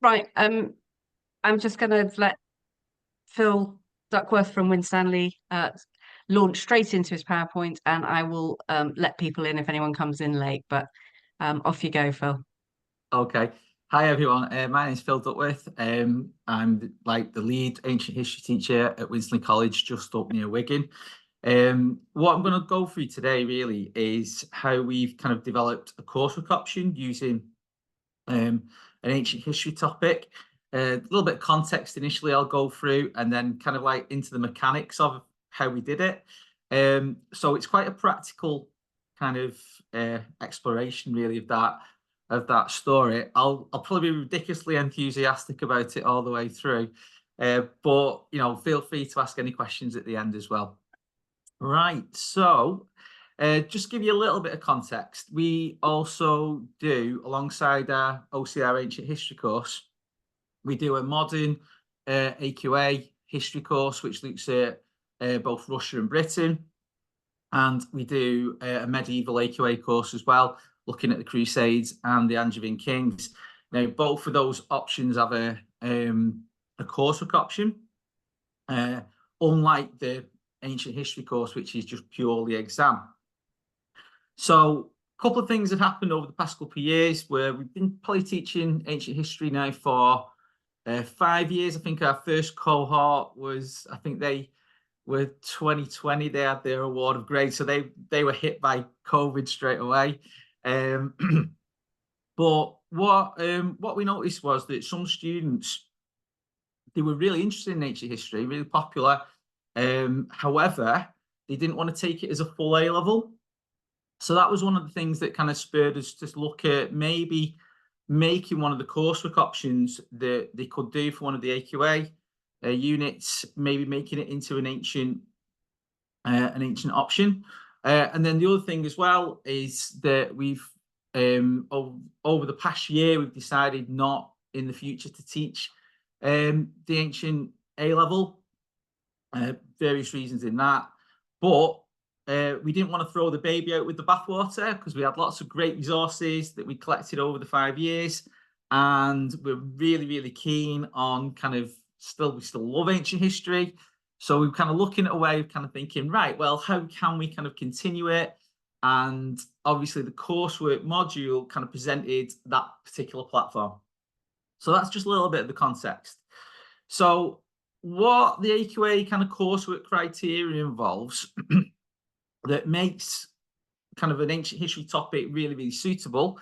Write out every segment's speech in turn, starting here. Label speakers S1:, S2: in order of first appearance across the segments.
S1: Right. I'm just going to let Phil Duckworth from Winstanley launch straight into his PowerPoint, and I will let people in if anyone comes in late. But off you go, Phil.
S2: Okay. Hi, everyone. My name is Phil Duckworth. I'm the lead ancient history teacher at Winstanley College, just up near Wigan. What I'm going to go through today really is how we've kind of developed a coursework option using an ancient history topic. A little bit of context initially I'll go through, and then kind of like into the mechanics of how we did it. So it's quite a practical kind of exploration really of that story. I'll probably be ridiculously enthusiastic about it all the way through, but feel free to ask any questions at the end as well. Right, so just give you a little bit of context. We also do, alongside our OCR Ancient History course, we do a modern AQA history course, which looks at both Russia and Britain. And we do a medieval AQA course as well, looking at the Crusades and the Angevin Kings. Now, both of those options have a coursework option, unlike the ancient history course, which is just purely exam. So a couple of things have happened over the past couple of years where we've been probably teaching ancient history now for 5 years. I think our first cohort was, I think they were 2020, they had their award of grade, so they were hit by COVID straight away. But what we noticed was that some students, they were really interested in ancient history, really popular. However, they didn't want to take it as a full A level. So that was one of the things that kind of spurred us to look at maybe making one of the coursework options that they could do for one of the AQA units, maybe making it into an ancient option. And then the other thing as well is that we've over the past year, we've decided not in the future to teach the ancient A level. Various reasons in that, but we didn't want to throw the baby out with the bathwater because we had lots of great resources that we collected over the 5 years, and we're really keen on kind of we still love ancient history. So we're kind of looking at a way of kind of thinking, right, well, how can we kind of continue it? And obviously the coursework module kind of presented that particular platform. So that's just a little bit of the context. So what the AQA kind of coursework criteria involves that makes kind of an ancient history topic really suitable.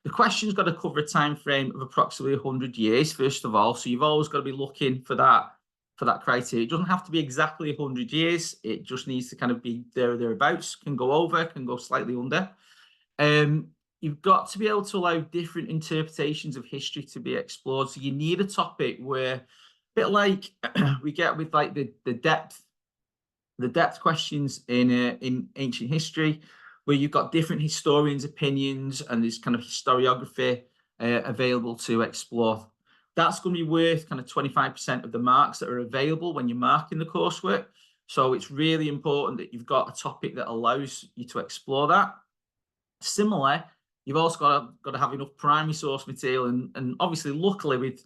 S2: The question's got to cover a time frame of approximately 100 years, first of all. So you've always got to be looking for that criteria. It doesn't have to be exactly 100 years. It just needs to kind of be there or thereabouts. Can go over, can go slightly under. You've got to be able to allow different interpretations of history to be explored. So you need a topic where, a bit like we get with like the depth questions in ancient history, where you've got different historians' opinions and there's kind of historiography available to explore. That's going to be worth kind of 25% of the marks that are available when you're marking the coursework. So it's really important that you've got a topic that allows you to explore that. Similarly, you've also got to have enough primary source material, and obviously, luckily, with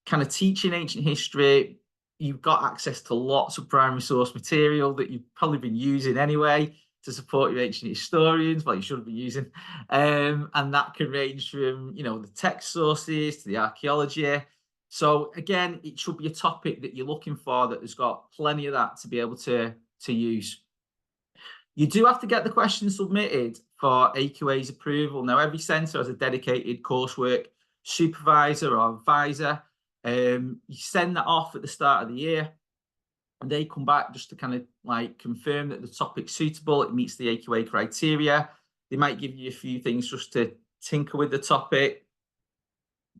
S2: kind of teaching ancient history, you've got access to lots of primary source material that you've probably been using anyway to support your ancient historians. Well, you should be using, and that can range from the text sources to the archaeology. So again, it should be a topic that you're looking for that has got plenty of that to be able to use. You do have to get the questions submitted for AQA's approval. Now, every centre has a dedicated coursework supervisor or advisor. You send that off at the start of the year, and they come back just to kind of like confirm that the topic's suitable, it meets the AQA criteria. They might give you a few things just to tinker with the topic,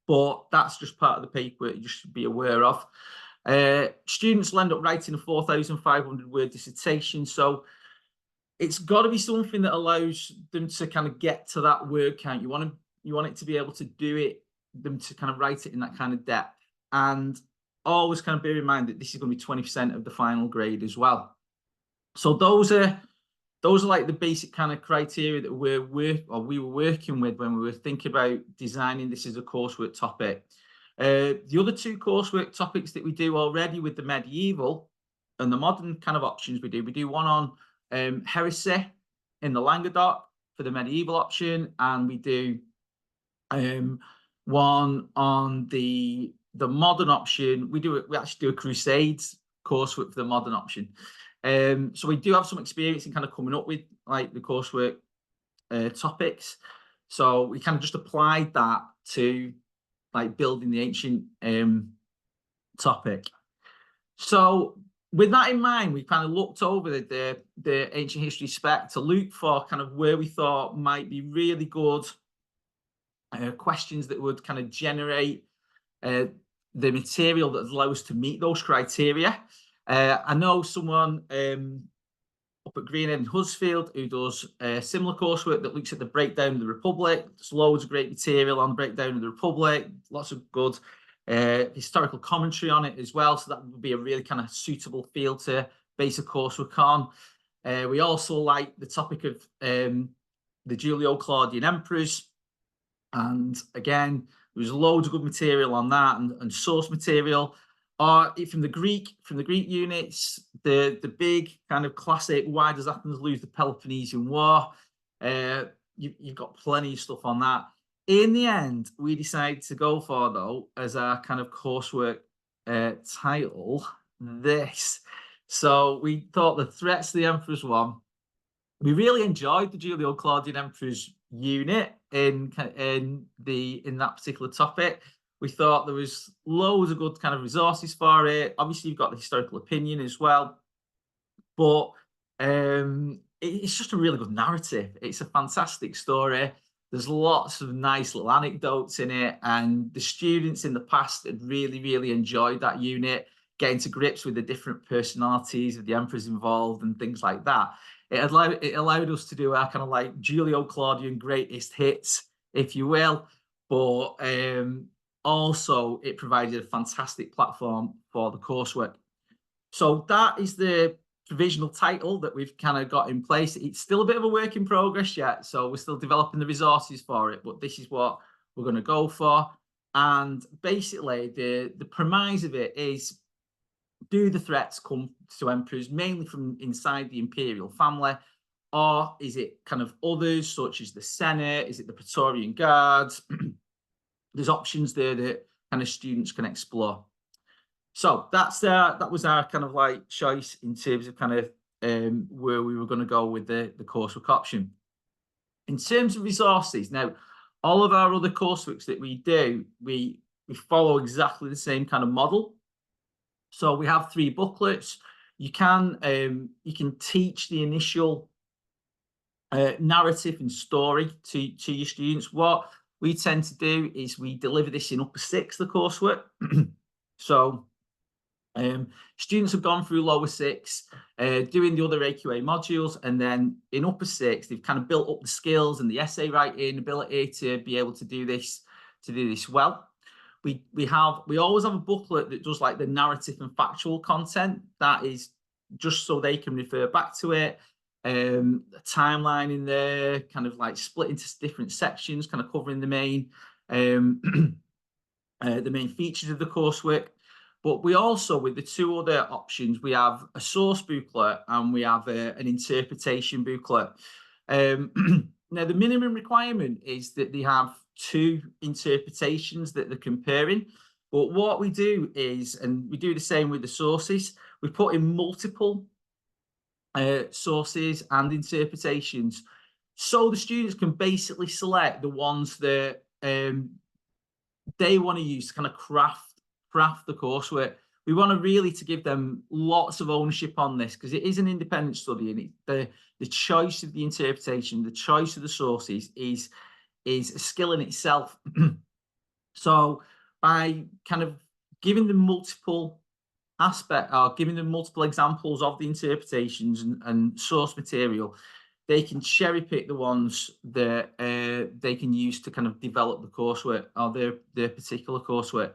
S2: but that's just part of the paperwork you should be aware of. Students will end up writing a 4,500 word dissertation, so it's got to be something that allows them to kind of get to that word count. You want it to be able to do it, them to kind of write it in that kind of depth. And always kind of bear in mind that this is going to be 20% of the final grade as well. So those are like the basic kind of criteria that we were working with when we were thinking about designing this as a coursework topic. The other two coursework topics that we do already with the medieval and the modern kind of options we do one on heresy in the Languedoc for the medieval option, and we do one on the modern option. We actually do a Crusades coursework for the modern option. So we do have some experience in kind of coming up with like the coursework topics. So we kind of just applied that to like building the ancient topic. So with that in mind, we kind of looked over the ancient history spec to look for kind of where we thought might be really good questions that would kind of generate the material that allows us to meet those criteria. I know someone up at Greenhead and Huddersfield who does similar coursework that looks at the breakdown of the Republic. There's loads of great material on the breakdown of the Republic, lots of good historical commentary on it as well. So that would be a really kind of suitable field to base a coursework on. We also like the topic of the Julio-Claudian emperors. And again, there's loads of good material on that and source material. From the Greek units, the big kind of classic, why does Athens lose the Peloponnesian War? You've got plenty of stuff on that. In the end, we decided to go for, though, as our kind of coursework title, this. So we thought the threats to the emperors one. We really enjoyed the Julio-Claudian emperors unit in that particular topic. We thought there was loads of good kind of resources for it. Obviously, you've got the historical opinion as well, but it's just a really good narrative. It's a fantastic story. There's lots of nice little anecdotes in it, and the students in the past had really, really enjoyed that unit, getting to grips with the different personalities of the emperors involved and things like that. It allowed us to do our kind of like Julio-Claudian greatest hits, if you will, but also it provided a fantastic platform for the coursework. So that is the provisional title that we've kind of got in place. It's still a bit of a work in progress yet, so we're still developing the resources for it, but this is what we're going to go for. And basically the premise of it is, do the threats come to emperors mainly from inside the imperial family, or is it kind of others such as the Senate? Is it the Praetorian Guards? There's options there that kind of students can explore. So that was our kind of like choice in terms of kind of where we were going to go with the coursework option. In terms of resources, now all of our other courseworks that we do, we follow exactly the same kind of model. So we have 3 booklets. You can teach the initial narrative and story to your students. What we tend to do is we deliver this in upper 6, the coursework. So students have gone through lower 6, doing the other AQA modules, and then in upper 6, they've kind of built up the skills and the essay writing ability to be able to do this well. We always have a booklet that does like the narrative and factual content. That is just so they can refer back to it. A timeline in there, kind of like split into different sections, kind of covering the main features of the coursework. But we also, with the 2 other options, we have a source booklet and we have an interpretation booklet. Now, the minimum requirement is that they have 2 interpretations that they're comparing. But what we do is, and we do the same with the sources, we put in multiple sources and interpretations, so the students can basically select the ones that they want to use to kind of craft the coursework. We want to really to give them lots of ownership on this, because it is an independent study, and the choice of the interpretation, the choice of the sources is a skill in itself. So by kind of giving them multiple giving them multiple examples of the interpretations and source material, they can cherry pick the ones that they can use to kind of develop the coursework or their particular coursework.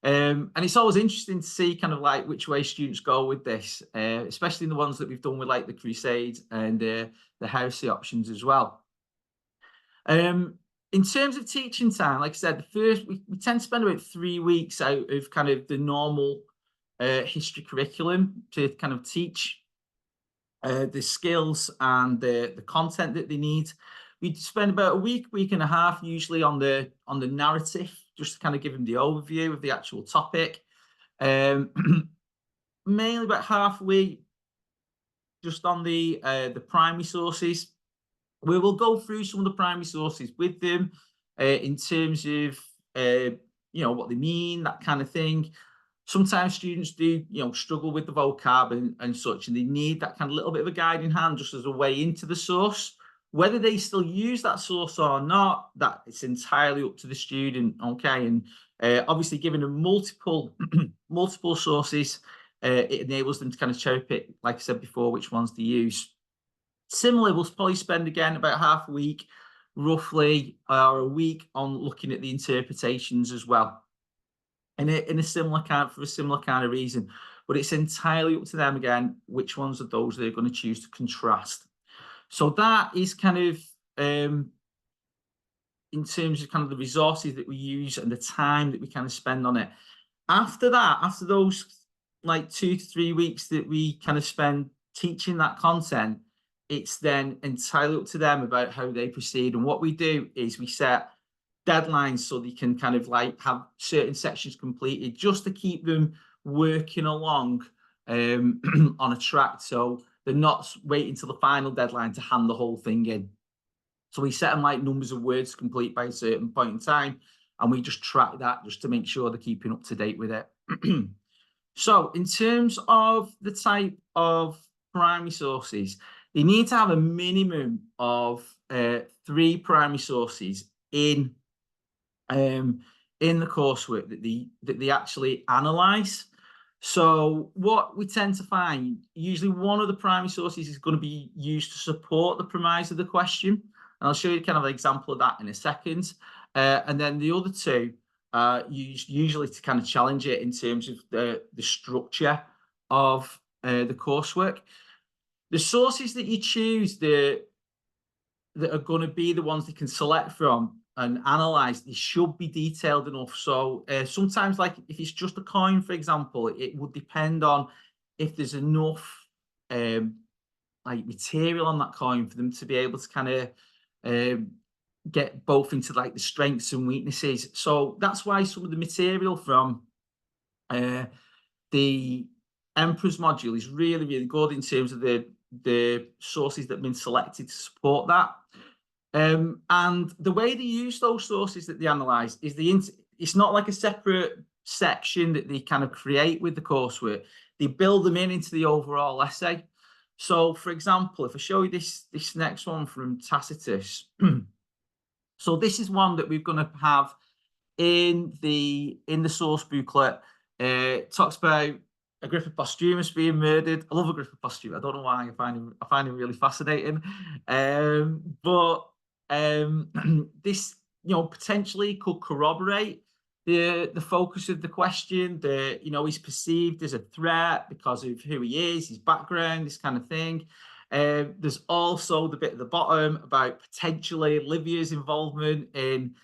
S2: And it's always interesting to see kind of like which way students go with this, especially in the ones that we've done with like the Crusades and the heresy options as well. In terms of teaching time, like I said, we tend to spend about 3 weeks out of kind of the normal history curriculum to kind of teach the skills and the content that they need. We spend about a week and a half usually on the narrative, just to kind of give them the overview of the actual topic. Mainly about half a week just on the primary sources. We will go through some of the primary sources with them in terms of what they mean, that kind of thing. Sometimes students do struggle with the vocab and such, and they need that kind of little bit of a guiding hand just as a way into the source. Whether they still use that source or not, that it's entirely up to the student. Okay, and obviously giving them multiple sources, it enables them to kind of cherry pick, like I said before, which ones to use. Similarly, we'll probably spend again about half a week, roughly, or a week on looking at the interpretations as well. In a similar kind of reason, but it's entirely up to them again which ones of those they're going to choose to contrast. So that is kind of in terms of kind of the resources that we use and the time that we kind of spend on it. After that, after those like 2 to 3 weeks that we kind of spend teaching that content, it's then entirely up to them about how they proceed. And what we do is we set deadlines so they can kind of like have certain sections completed, just to keep them working along on a track, so they're not waiting till the final deadline to hand the whole thing in. So we set them like numbers of words to complete by a certain point in time, and we just track that just to make sure they're keeping up to date with it. So in terms of the type of primary sources, they need to have a minimum of 3 primary sources in the coursework that they actually analyze. So what we tend to find, usually one of the primary sources is going to be used to support the premise of the question. And I'll show you kind of an example of that in a second. And then the other 2 used usually to kind of challenge it in terms of the structure of the coursework. The sources that you choose that are going to be the ones they can select from and analyze, they should be detailed enough. So sometimes, like if it's just a coin, for example, it would depend on if there's enough like material on that coin for them to be able to kind of get both into like the strengths and weaknesses. So that's why some of the material from the Emperor's module is really, really good in terms of the sources that have been selected to support that. And the way they use those sources that they analyze is it's not like a separate section that they kind of create with the coursework. They build them into the overall essay. So, for example, if I show you this next one from Tacitus, so this is one that we're going to have in the source booklet. It talks about Agrippa Postumus being murdered. I love Agrippa Postumus. I don't know why. I find him really fascinating. But this, potentially could corroborate the focus of the question. He's perceived as a threat because of who he is, his background, this kind of thing. There's also the bit at the bottom about potentially Livia's involvement in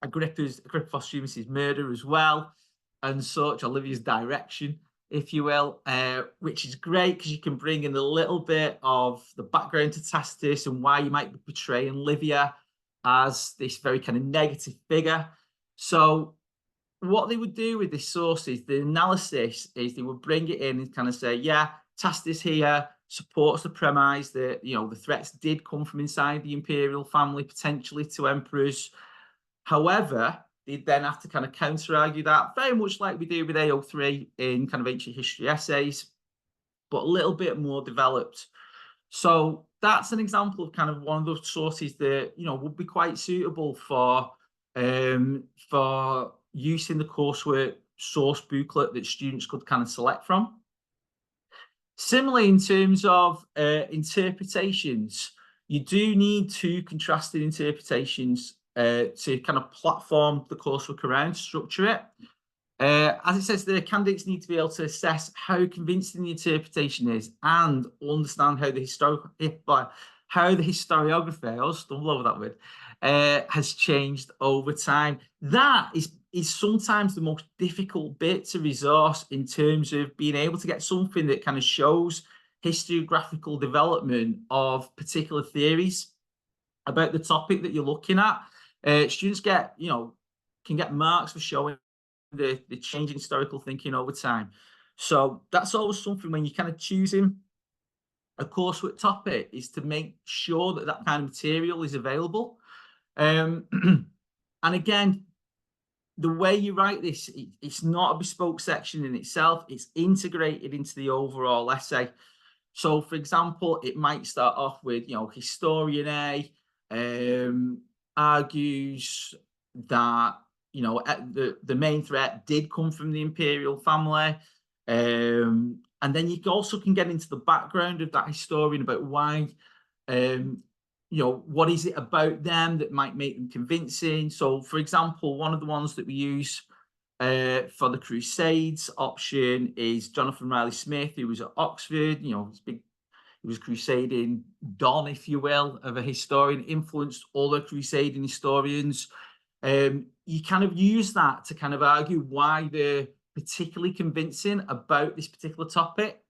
S2: Agrippa Postumus's murder as well, and such, Olivia's direction, if you will, which is great because you can bring in a little bit of the background to Tacitus and why you might be portraying Livia as this very kind of negative figure. So what they would do with this source is the analysis is they would bring it in and kind of say, yeah, Tacitus here supports the premise that, the threats did come from inside the imperial family, potentially to emperors. However, they then have to kind of counter-argue that, very much like we do with AO3 in kind of ancient history essays, but a little bit more developed. So that's an example of kind of one of those sources that, would be quite suitable for use in the coursework source booklet that students could kind of select from. Similarly, in terms of interpretations, you do need 2 contrasting interpretations to kind of platform the coursework around, structure it. As it says, the candidates need to be able to assess how convincing the interpretation is and understand how how the historiography, I always stumble over that word, has changed over time. That is sometimes the most difficult bit to resource in terms of being able to get something that kind of shows historiographical development of particular theories about the topic that you're looking at. Students get, can get marks for showing the change in historical thinking over time. So that's always something when you're kind of choosing a coursework topic, is to make sure that that kind of material is available. And again, the way you write this, it's not a bespoke section in itself, it's integrated into the overall essay. So, for example, it might start off with, historian A argues that, the main threat did come from the imperial family. And then you also can get into the background of that historian about why, what is it about them that might make them convincing? So, for example, one of the ones that we use for the Crusades option is Jonathan Riley Smith, who was at Oxford. He was crusading don, if you will, of a historian, influenced other crusading historians. You kind of use that to kind of argue why they're particularly convincing about this particular topic,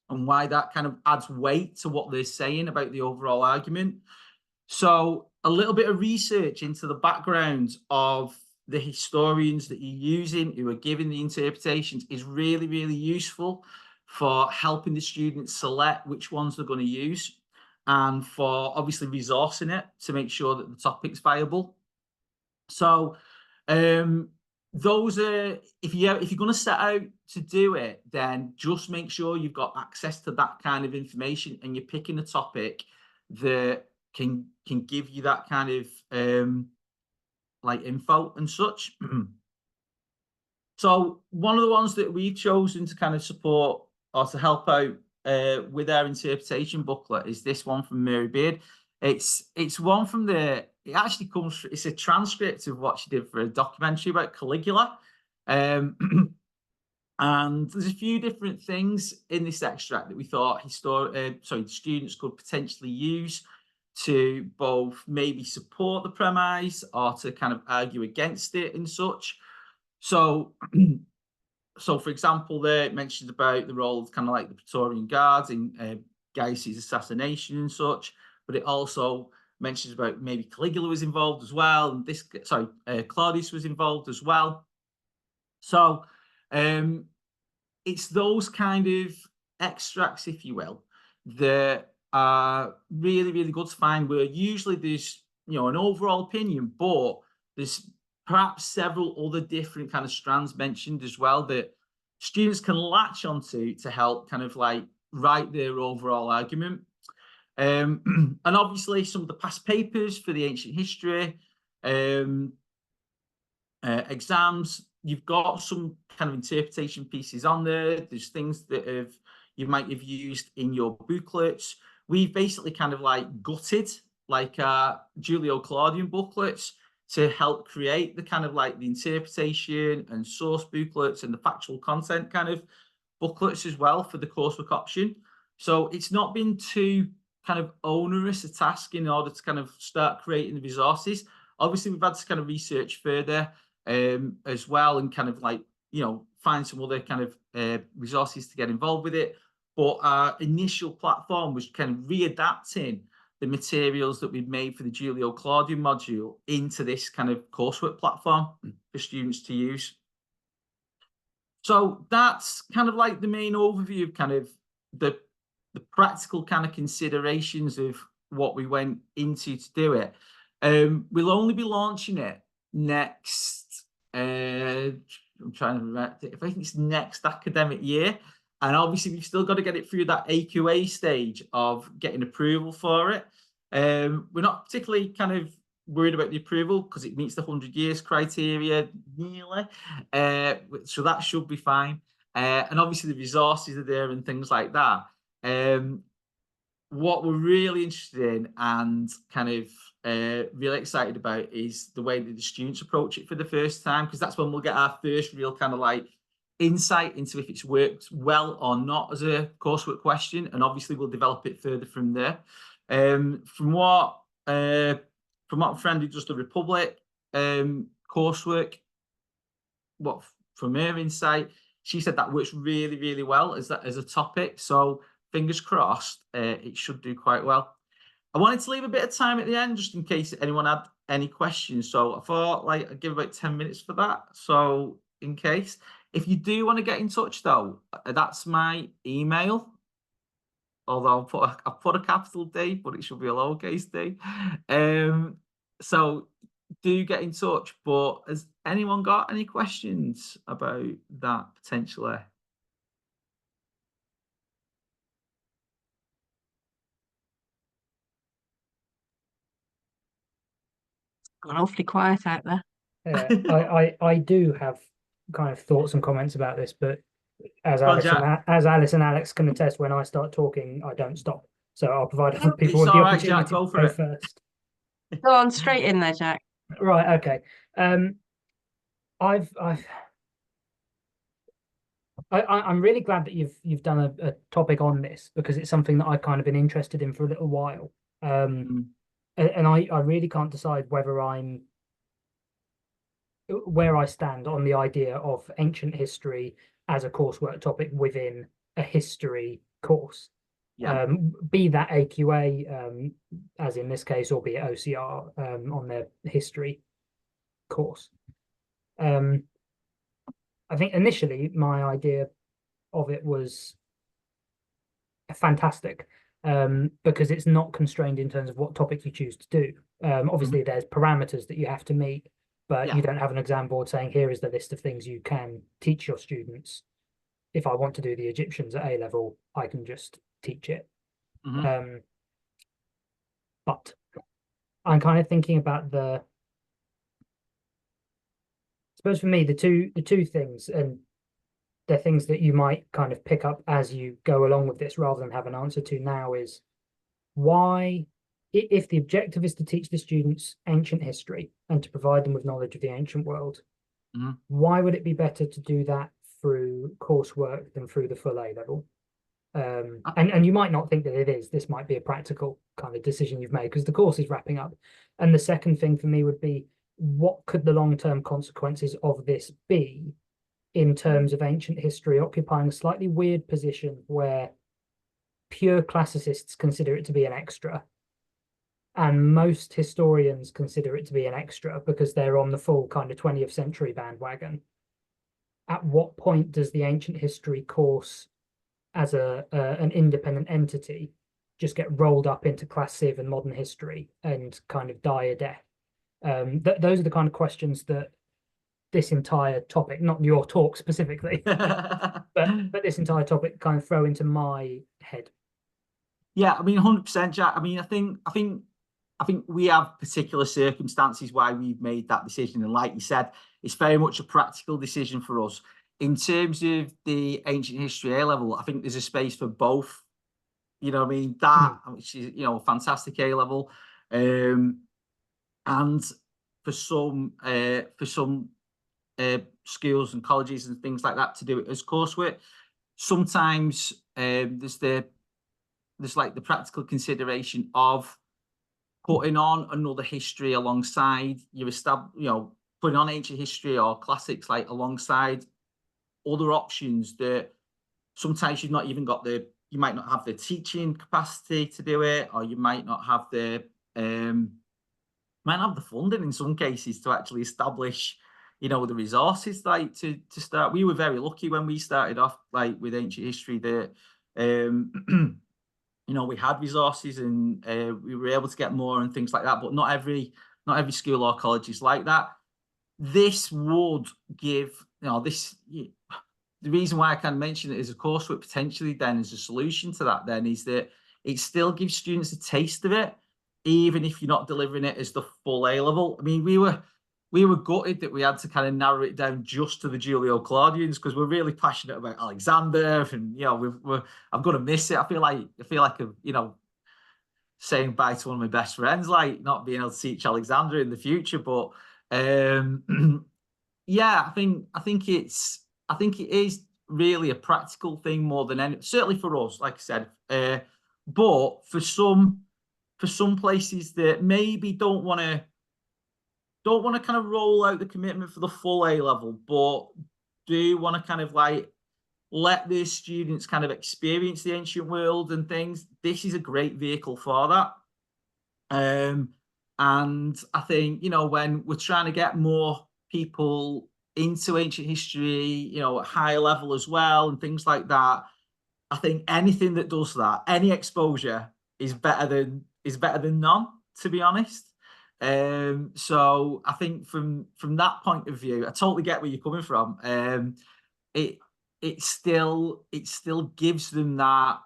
S2: and why that kind of adds weight to what they're saying about the overall argument. So a little bit of research into the background of the historians that you're using who are giving the interpretations is really, really useful for helping the students select which ones they're going to use, and for obviously resourcing it to make sure that the topic's viable. So those are, if you're going to set out to do it, then just make sure you've got access to that kind of information, and you're picking a topic that can give you that kind of like info and such. So one of the ones that we've chosen to kind of support or to help out with our interpretation booklet is this one from Mary Beard. It's one from it actually comes, it's a transcript of what she did for a documentary about Caligula. And there's a few different things in this extract that we thought students could potentially use to both maybe support the premise or to kind of argue against it and such. So, for example, there it mentions about the role of kind of like the Praetorian Guards in Gaius's assassination and such, but it also mentions about maybe Caligula was involved as well, and Claudius was involved as well. So it's those kind of extracts, if you will, that are really, really good to find, where usually there's, an overall opinion, but there's perhaps several other different kind of strands mentioned as well that students can latch onto to help kind of like write their overall argument. And obviously some of the past papers for the ancient history exams, you've got some kind of interpretation pieces on there. There's things that you might have used in your booklets. We've basically kind of like gutted like Julio Claudian booklets to help create the kind of like the interpretation and source booklets and the factual content kind of booklets as well for the coursework option. So it's not been too kind of onerous a task in order to kind of start creating the resources. Obviously, we've had to kind of research further as well, and kind of like, find some other kind of resources to get involved with it. But our initial platform was kind of readapting the materials that we'd made for the Julio Claudian module into this kind of coursework platform for students to use. So that's kind of like the main overview of kind of the practical kind of considerations of what we went into to do it. We'll only be launching it next, I'm trying to remember, I think it's next academic year. And obviously we've still got to get it through that AQA stage of getting approval for it. We're not particularly kind of worried about the approval because it meets the 100 years criteria nearly. So that should be fine. And obviously the resources are there and things like that. What we're really interested in and kind of really excited about is the way that the students approach it for the first time, because that's when we'll get our first real kind of like insight into if it's worked well or not as a coursework question, and obviously we'll develop it further from there. From what a friend who does the Republic coursework, what from her insight, she said that works really, really well as a topic. So fingers crossed, it should do quite well. I wanted to leave a bit of time at the end just in case anyone had any questions. So I thought like I'd give about 10 minutes for that. So in case, if you do want to get in touch though, that's my email. Although I'll put a capital D, but it should be a lowercase d. So do get in touch. But has anyone got any questions about that potentially?
S1: Gone awfully quiet out there.
S3: I do have kind of thoughts and comments about this, but as
S2: Well,
S3: Alice and Alex can attest, when I start talking, I don't stop. So I'll provide other people
S2: it's
S3: with the
S2: all right, Jack,
S3: opportunity
S2: go
S3: to
S2: for
S3: go
S2: it.
S3: first.
S1: Go on straight in there, Jack.
S3: Right, okay. I'm really glad that you've done a topic on this, because it's something that I've kind of been interested in for a little while. And I really can't decide where I stand on the idea of ancient history as a coursework topic within a history course.
S2: Yeah.
S3: Be that AQA, as in this case, or be it OCR on their history course. I think initially my idea of it was fantastic, because it's not constrained in terms of what topic you choose to do. Obviously, there's parameters that you have to meet, but you don't have an exam board saying, here is the list of things you can teach your students. If I want to do the Egyptians at A level, I can just teach it. But I'm kind of thinking about I suppose for me, the two things, and they're things that you might kind of pick up as you go along with this rather than have an answer to now, is why, if the objective is to teach the students ancient history and to provide them with knowledge of the ancient world, why would it be better to do that through coursework than through the full A level? And you might not think that it is. This might be a practical kind of decision you've made because the course is wrapping up. And the second thing for me would be, what could the long-term consequences of this be in terms of ancient history occupying a slightly weird position where pure classicists consider it to be an extra, and most historians consider it to be an extra because they're on the full kind of 20th century bandwagon. At what point does the ancient history course as an independent entity just get rolled up into class civ and modern history and kind of die a death? Those are the kind of questions that this entire topic, not your talk specifically, but this entire topic kind of throw into my head.
S2: Yeah, I mean, 100%, Jack. I mean, I think we have particular circumstances why we've made that decision, and like you said, it's very much a practical decision for us. In terms of the ancient history A level, I think there's a space for both. You know what I mean? That, which is, a fantastic A level, and for some schools and colleges and things like that to do it as coursework. Sometimes there's like the practical consideration of putting on another history alongside your putting on ancient history or classics like alongside other options that sometimes you've not even got you might not have the teaching capacity to do it, or you might not have the funding in some cases to actually establish, the resources like to start. We were very lucky when we started off like with ancient history that we had resources and we were able to get more and things like that, but not every school or college is like that. This would give, the reason why I can mention it as a coursework potentially then as a solution to that then is that it still gives students a taste of it, even if you're not delivering it as the full A level. I mean, we were gutted that we had to kind of narrow it down just to the Julio-Claudians because we're really passionate about Alexander, and I'm gonna miss it. I feel like saying bye to one of my best friends, like not being able to teach Alexander in the future. But yeah, I think it is really a practical thing more than any, certainly for us, like I said. But for some for some places that maybe don't want to kind of roll out the commitment for the full A level, but do want to kind of like let their students kind of experience the ancient world and things, this is a great vehicle for that. And I think, you know, when we're trying to get more people into ancient history, you know, at higher level as well, and things like that, I think anything that does that, any exposure is better than none, to be honest. So I think from that point of view, I totally get where you're coming from. It still gives them that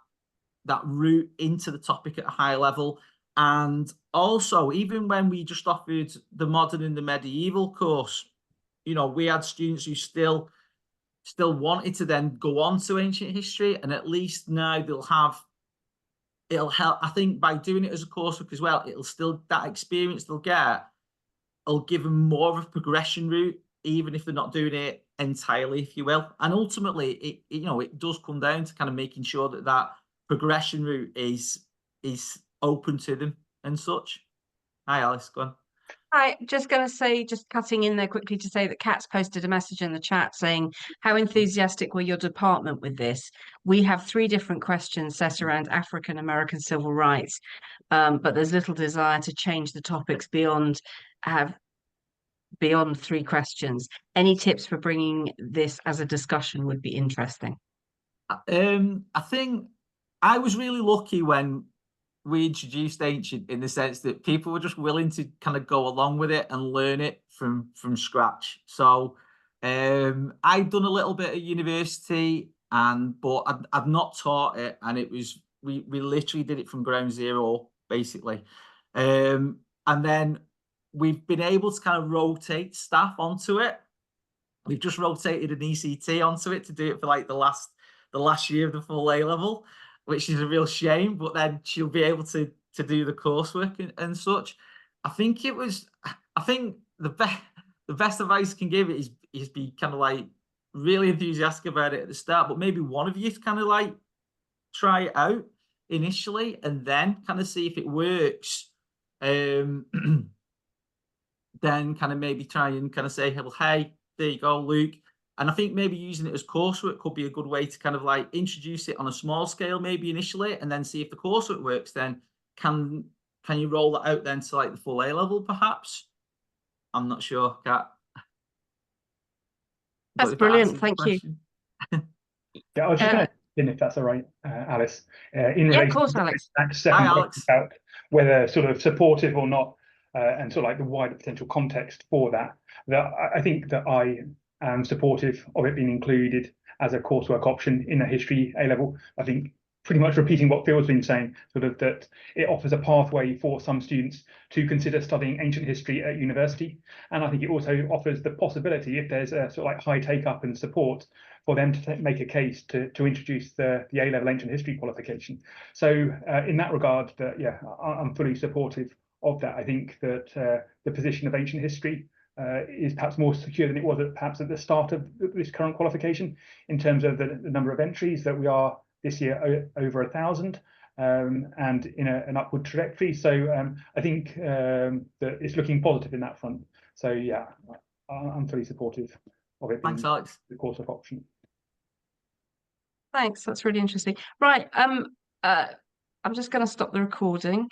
S2: route into the topic at a high level. And also, even when we just offered the modern and the medieval course, you know, we had students who still wanted to then go on to ancient history, and at least now it'll help. I think by doing it as a coursework as well, it'll still, that experience they'll get, will give them more of a progression route, even if they're not doing it entirely, if you will. And ultimately, you know, it does come down to kind of making sure that progression route is open to them and such. Hi, Alice, go on.
S1: Hi, just going to say, just cutting in there quickly to say that Kat's posted a message in the chat saying, how enthusiastic were your department with this? We have 3 different questions set around African American civil rights, but there's little desire to change the topics beyond 3 questions. Any tips for bringing this as a discussion would be interesting.
S2: I think I was really lucky when we introduced ancient, in the sense that people were just willing to kind of go along with it and learn it from scratch. So I'd done a little bit at university, but I'd not taught it, and it was we literally did it from ground zero, basically. And then we've been able to kind of rotate staff onto it. We've just rotated an ECT onto it to do it for like the last year of the full A level, which is a real shame, but then she'll be able to do the coursework and such. I think the best advice I can give it is be kind of like really enthusiastic about it at the start, but maybe one of you to kind of like try it out initially and then kind of see if it works. Then kind of maybe try and kind of say, well, hey, there you go, Luke. And I think maybe using it as coursework could be a good way to kind of like introduce it on a small scale, maybe initially, and then see if the coursework works. Then can you roll that out then to like the full A level, perhaps? I'm not sure, Kat.
S1: That's brilliant. Thank you.
S4: Yeah, I was just going to, if that's all right, Alice. In
S1: yeah,
S4: relation
S1: of course,
S4: to
S1: Alex.
S4: that second question about whether sort of supportive or not, and sort of like the wider potential context for that. That I think that I am supportive of it being included as a coursework option in a history A level. I think pretty much repeating what Phil's been saying, sort of that it offers a pathway for some students to consider studying ancient history at university. And I think it also offers the possibility, if there's a sort of like high take up and support, for them to make a case to introduce the A level ancient history qualification. So in that regard, yeah, I'm fully supportive of that. I think that the position of ancient history is perhaps more secure than it was perhaps at the start of this current qualification, in terms of the number of entries that we are this year over 1,000, and in an upward trajectory. So I think that it's looking positive in that front. So yeah, I'm fully supportive of it being the coursework option.
S1: Thanks, that's really interesting. Right, I'm just going to stop the recording.